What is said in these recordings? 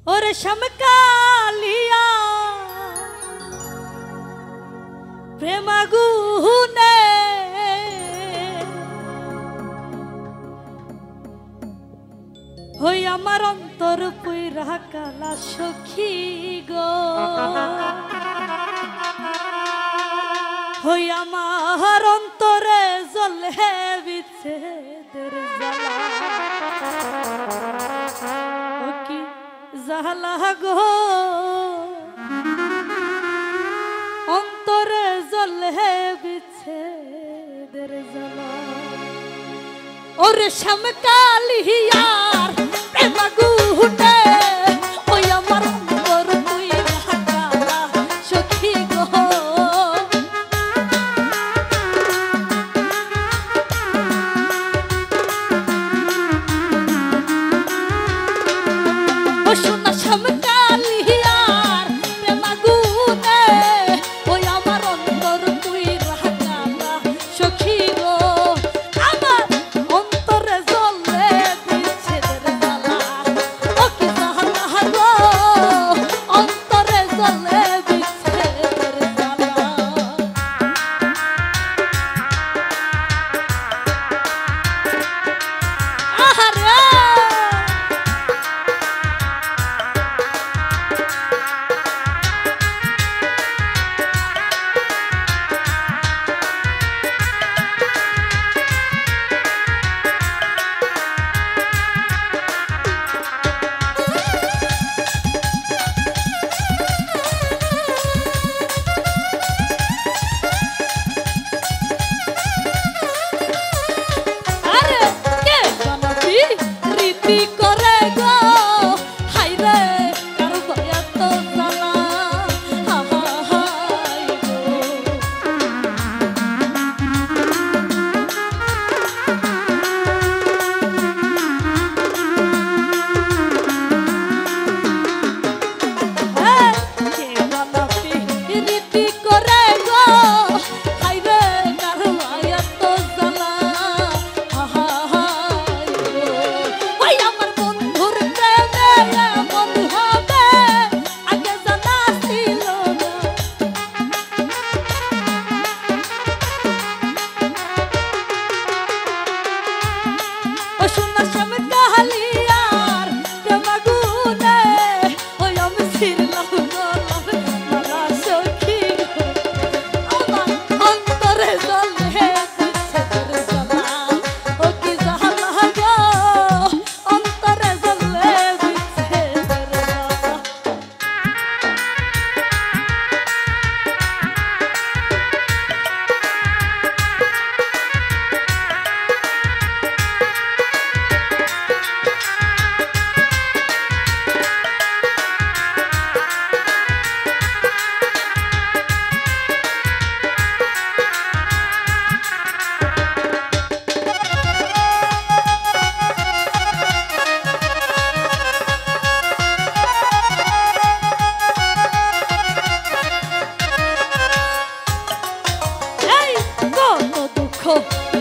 ওরে শ্যামকালিয়া প্রেমাগুনে হই আমার অন্তর পুইরা কালা সখী গো হই আমার অন্তরে জ্বলে বিচ্ছেদের জ্বালা ও কি জ্বালা গো অন্তরে জ্বলে বিচ্ছেদের জ্বালা ওরে শ্যামকালিয়ার প্রেমাগুনে ওই আমার অন্তর পুইরা কালা সখী গো সোনা শ্যামকালিয়ার প্রেমাগুনে ওই আমার অন্তর পুইরা কালা সখী গো আমার অন্তরে জ্বলে বিচ্ছেদের জ্বালা ও কি জ্বালা গো অন্তরে জ্বলে বিচ্ছেদের জ্বালা আহারে করে গো হাইরে কারো ভয়া তো জানা হাই গো কে বানাবি রীতি করে গো হাইরে কারো ভয়া তো জানা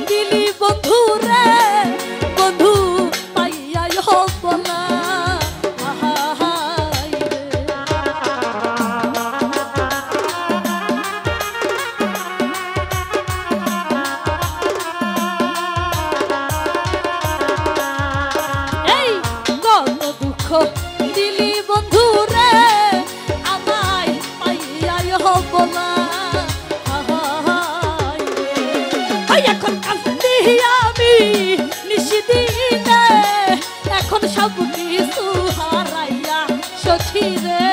দিলি বন্ধু রে বন্ধু পাইয়া হব না এই কত দুঃখ দিলি বন্ধু রে আমায় পাইয়া হব না এখন কান্দি আমি নিশিদিনে এখন সব কিছু হারাইয়া সখী রে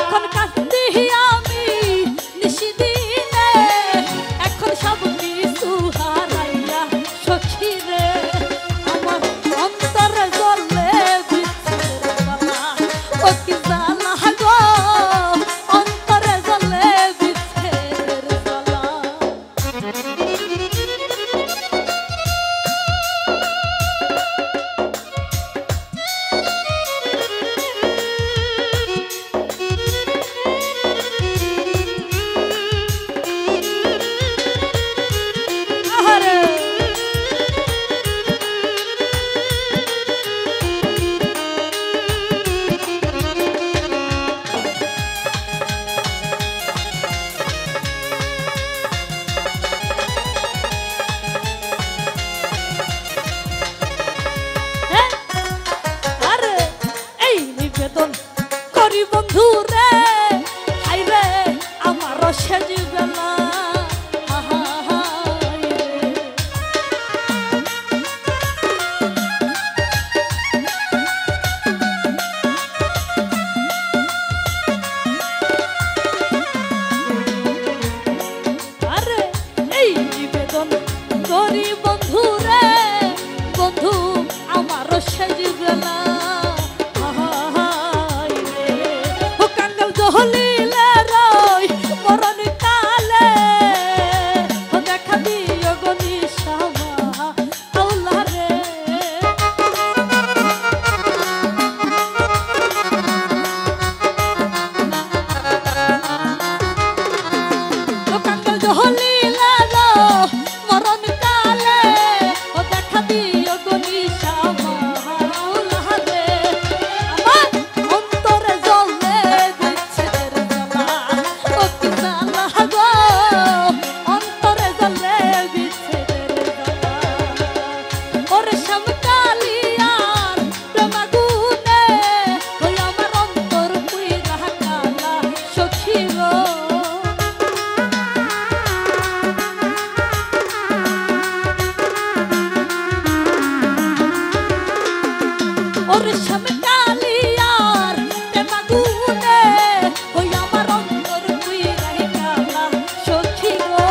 এখন কান্দি আমি নিশিদিনে এখন সব কিছু হারাইয়া সখী রে আমার অন্তরে জ্বলে ও কি জ্বালা গো অন্তরে জ্বলে বিচ্ছেদের ওরে শ্যামকালিয়ার প্রেমাগুনে ওই আমার অন্তর তুই রাইখা সখী গো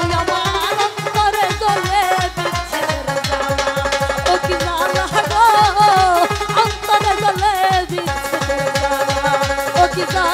ওই আমার অন্তরে জ্বলে বিচ্ছেদের জ্বালা ও কি জ্বালা গো অন্তরে জ্বলে বিচ্ছেদের জ্বালা ও কি জ্বালা